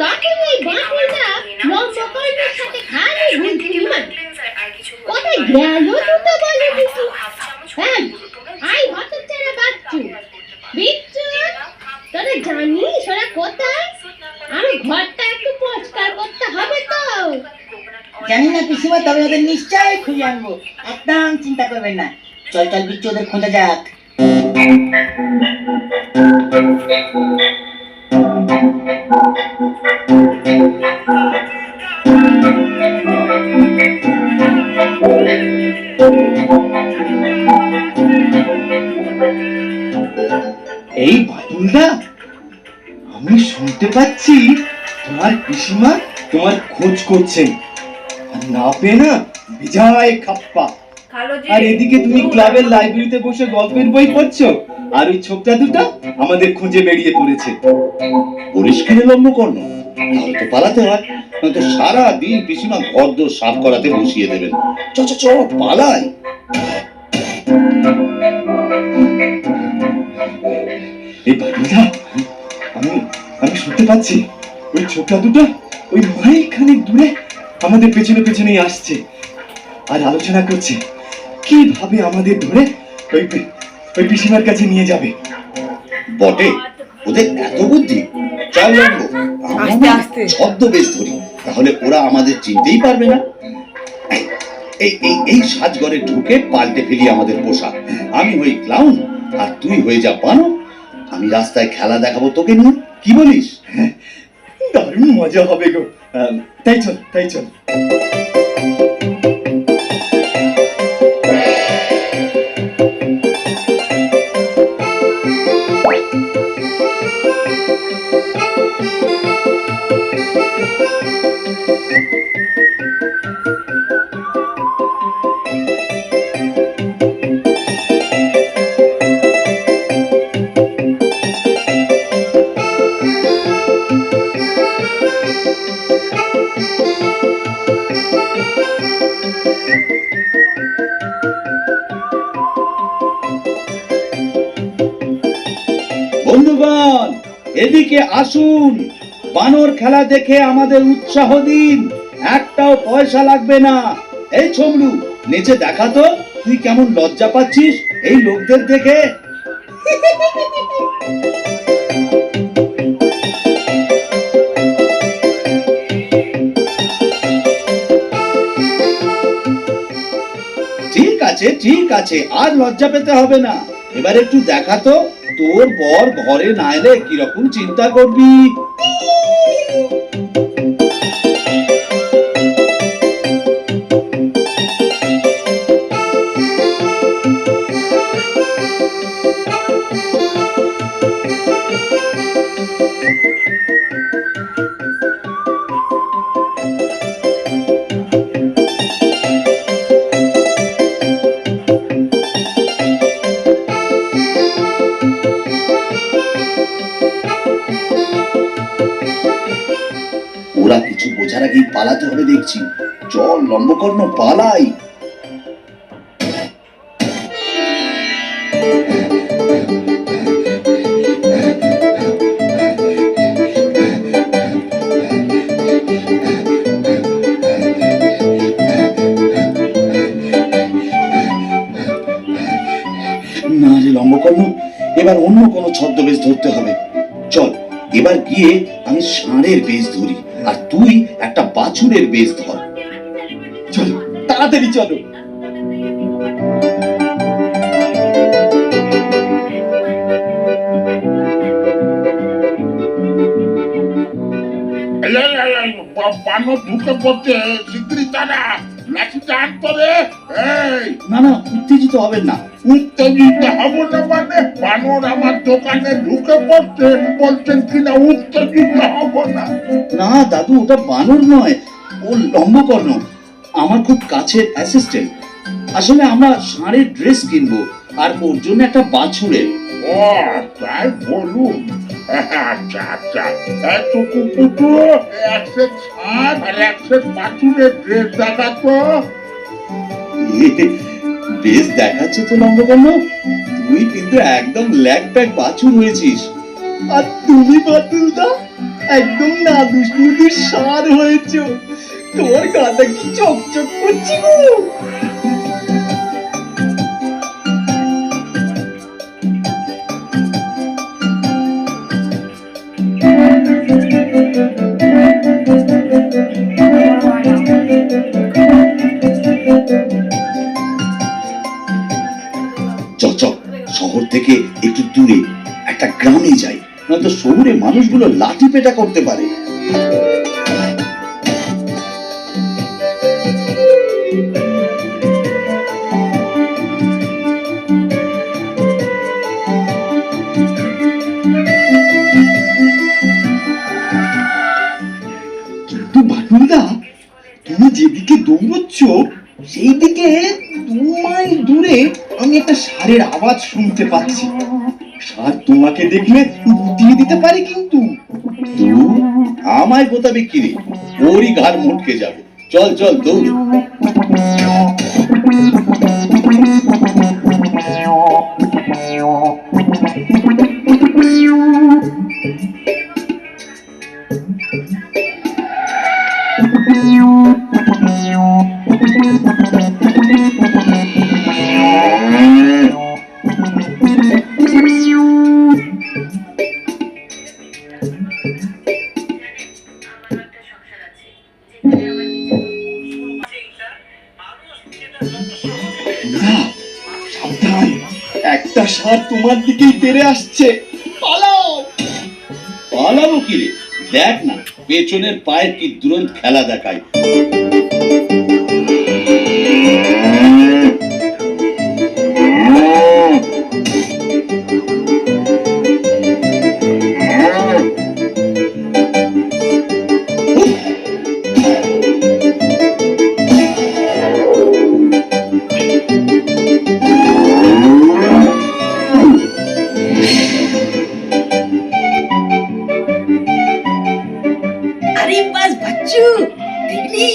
তখন এই বাকিটা লম্বকর্ণের সাথে খালি ঘুরঘুরিমান কোথায় গেল দুটো বলে কিছু। হ্যাঁ আই হতচ্ছাড়া বাচ্চু বিচ্ছু, তোরা জানিস ওরা কোথায়? আমি ঘরটা একটু পরিষ্কার করতে হবে তো। জানি না পিসিমা, তবে ওদের নিশ্চয়ই খুঁজে আনবো, একদম চিন্তা করবেন না। চল চল বিচ্ছু, ওদের খোঁজা যাক। এই বাটুলদা, আমি শুনতে পাচ্ছি তোমার পিসিমা তোমার খোঁজ করছেন, আর না পেয়ে না বিজয় খাপ্পা। আর এদিকে তুমি ক্লাবের লাইব্রেরিতে বসে গল্পের বই পড়ছো, আর ওই ছোকরা দুটো আমাদের খুঁজে বেরিয়ে পড়েছে। পরিষ্কারে লম্বকর্ণ, তাহলে তো পালাতে হয়, নয়তো সারা দিন পিসিমা ঘর দোর সাফ করাতে বসিয়ে দেবেন। চ চ চ পালাই। এই বাটুলদা, আমি আমি শুনতে পাচ্ছি ওই ছোকরা দুটো ওই মাইল খানিক দূরে আমাদের পেছনে পেছনেই আসছে, আর আলোচনা করছে কিভাবে আমাদের ধরে ওই পিসিমার কাছে নিয়ে যাবে। বটে, ওদের এত বুদ্ধি। চল লম্ব, আমরা ছদ্মবেশ ধরি, তাহলে ওরা আমাদের চিনতেই পারবে না। এই এই এই সাজঘরে ঢুকে পাল্টে ফেলি আমাদের পোশাক। আমি হই ক্লাউন আর তুই হয়ে যা বানর। আমি রাস্তায় খেলা দেখাবো তোকে নিয়ে, কি বলিস? দারুণ মজা হবে গো। তাই চল তাই চল। বন্ধুগণ, এদিকে আসুন, বানর খেলা দেখে আমাদের উৎসাহ দিন, একটাও পয়সা লাগবে না। এই ছমলু, নেচে দেখা তো তুই কেমন লজ্জা পাচ্ছিস এই লোকদের দেখে। ঠিক আছে ঠিক আছে, আর লজ্জা পেতে হবে না। এবার একটু দেখা তো তোর বর ঘরে না এলে কিরকম চিন্তা করবি। ওরা কিছু বোঝার আগেই পালাতে হবে দেখছি। চল লম্বকর্ণ, পালাই। না রে লম্বকর্ণ, এবার অন্য কোনো ছদ্মবেশ ধরতে হবে। চল এবার গিয়ে আমি ষাঁড়ের বেশ ধরি, আর তুই একটা বাছুরের বেশ ধর। চলো তাড়াতাড়ি চলো। বানর ঢুকে পড়ছে, শিগগিরই তারা লাঠিটা আনতো রে। এই না না, উত্তেজিত হবেন না। উত্তেজিত হব না মানে? বানর আমার দোকানে ঢুকে পড়ছে, বলছেন কিনা উত্তেজিত হব না? না দাদু, ওটা বানর নয়, ও লম্বকর্ণ, আমার খুব কাছের অ্যাসিস্ট্যান্ট। আসলে আমরা ষাঁড়ের ড্রেস কিনবো, আর ওর জন্য একটা বাছুরের। ও তাই বলুন। আচ্ছা আচ্ছা, এতটুকু তো এক সেট ষাঁড় আর এক সেট বাছুরের ড্রেস দেখাতো। বেশ দেখাচ্ছে তো লম্বকর্ণ, তুই কিন্তু একদম ল্যাগ প্যাক বাছুর হয়েছিস। আর তুমি বাটুলদা একদম নাদুস নুদুস ষাঁড় হয়েছ। তোমার গাটা কি চকচক করছে গো। চ শহর থেকে একটু দূরে একটা গ্রামে যাই, নয়তো শহরে মানুষগুলো লাঠি পেটা করতে পারে। কিন্তু বাটুলদা, তুমি যেদিকে দৌড়চ্ছ সেই দিকে 2 মাইল দূরে আমি একটা ষাঁড়ের আওয়াজ শুনতে পাচ্ছি। ষাঁড় তোমাকে দেখলে গুটিয়ে দিতে পারে কিন্তু। তুই আমায় গোতাবে কি রে, ওরই ঘাড় মুটকে যাবে। চল চল দৌড়। না, সাবধান, একটা ষাঁড় তোমার দিকেই তেড়ে আসছে। পালাও। পালাবো কি রে, দেখ না পেছনের পায়ের কি দুরন্ত খেলা দেখায়। আরে বাস বাচ্চু, দেখলি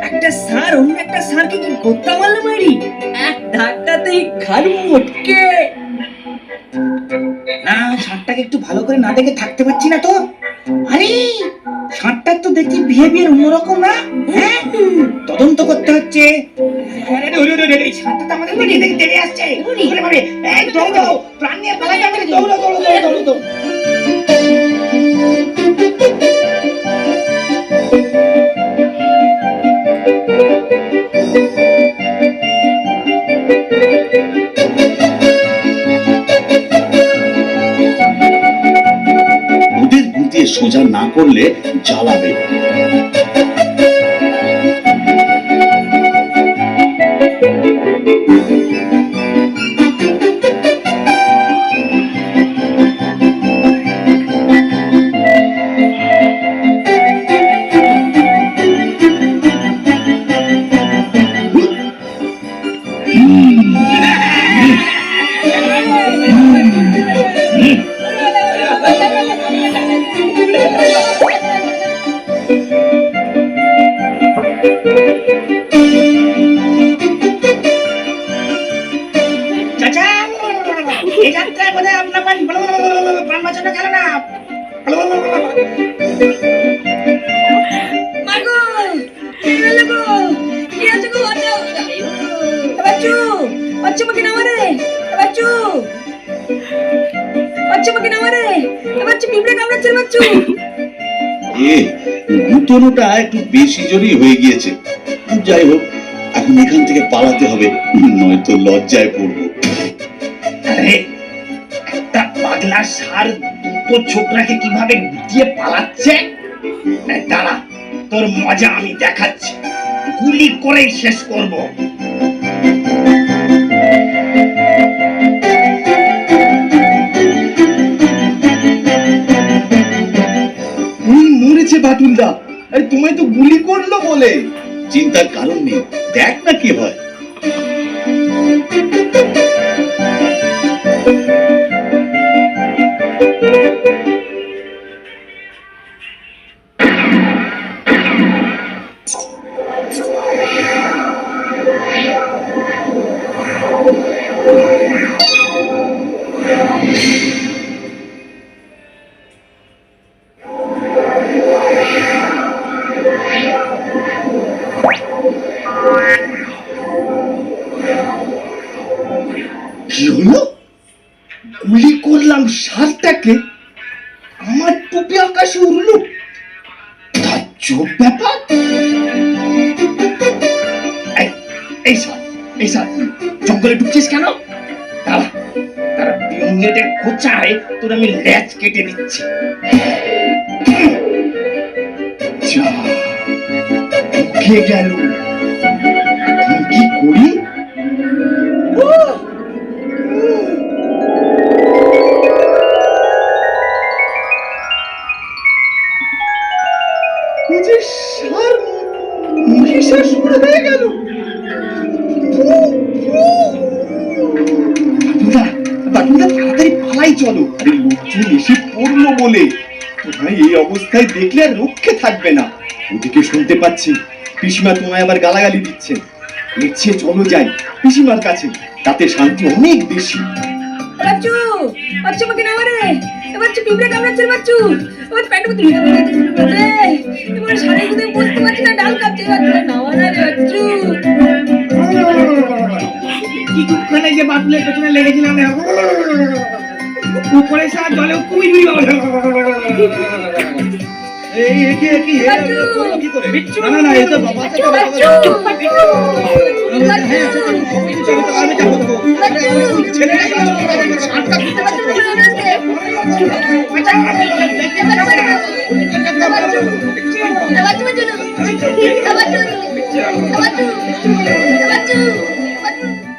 একটা ষাঁড় অন্য একটা ষাঁড়কে কি গোত্তা মারলো মারি, এক ধাক্কাতেই ঘাড় মোটকে। না, ষাঁড়টাকে একটু ভালো করে না দেখে থাকতে পারছি না তো। আরে ষাঁড়টার তো দেখছি বিহেভিয়ার অন্যরকম না, হ্যাঁ? তদন্ত করতে হচ্ছে। আরে ওরে ওরে ওরে, ষাঁড়টা তো আমাদের দিকে দেখে তেড়ে আসছে। ওরে বাবা, এই দৌড়ো, প্রাণ নিয়ে পালা যাবে না, দৌড়ো দৌড়ো দৌড়ো দৌড়ো দৌড়ো। ওদের বুদ্ধি সোজা না করলে জ্বালাবে। চাচা, এই যাত্রায় বোধহয় আপনার প্রাণ বাঁচানো গেল না। মাগো, কি হলো গো? কি আছে গো? বাচ্চু, বাচ্চু আমাকে নামা রে, বাচ্চু, বাচ্চু আমাকে নামা রে, বাচ্চু পিঁপড়ে কামড়াচ্ছে বাচ্চু। এ গুতনোটা একটু বেশি জোরই হয়ে গিয়েছে। যাই হোক, এখন এখান থেকে পালাতে হবে, নয়তো লজ্জায় পড়বো। আরে একটা পাগলা ষাঁড় দুটো ছোকরাকে কিভাবে গুটিয়ে পালাচ্ছে, দাঁড়া, তোর মজা আমি দেখাচ্ছি, গুলি করেই শেষ করব। মরেছে বাটুলদা। আরে তোমায় তো গুলি করলো বলে। চিন্তার কারণ নেই, দেখ না কি হয়। টুপি আকাশে উড়লো। তাজ্জব ব্যাপার। এই সাত জঙ্গলে ঢুকছিস কেন? তারা বিউনেটের খোঁচায় তোর আমি ল্যাচ কেটে দিচ্ছি। যা ঢুকে গেল, এখন কি করি? মহিষাসুর হয়ে গেল। তাড়াতাড়ি পালাই চলো। আরে লোকজন এসে পড়লো বলে তোমায় এই অবস্থায় দেখলে আর রক্ষে থাকবে না। ওদিকে শুনতে পাচ্ছি পিসিমা তোমায় আবার গালাগালি দিচ্ছেন। ইচ্ছে চলো যাই পিসিমার কাছে, তাতে শান্তি অনেক বেশি। বাচ্চু বাচ্চু আমাকে নামা রে, বাচ্চু পিঁপড়ে কামড়াচ্ছে বাচ্চু, আমার পেটের মধ্যে রে, এবার সাড়ে গুদে বসতে পারছি না, ডাল কাঁপছে বাচ্চু, নামা না রে বাচ্চু। কিছুক্ষণে যে বাতুলের পেছনে লেগেছিলাম উপরে সারা জলে কুমির বাচ্চু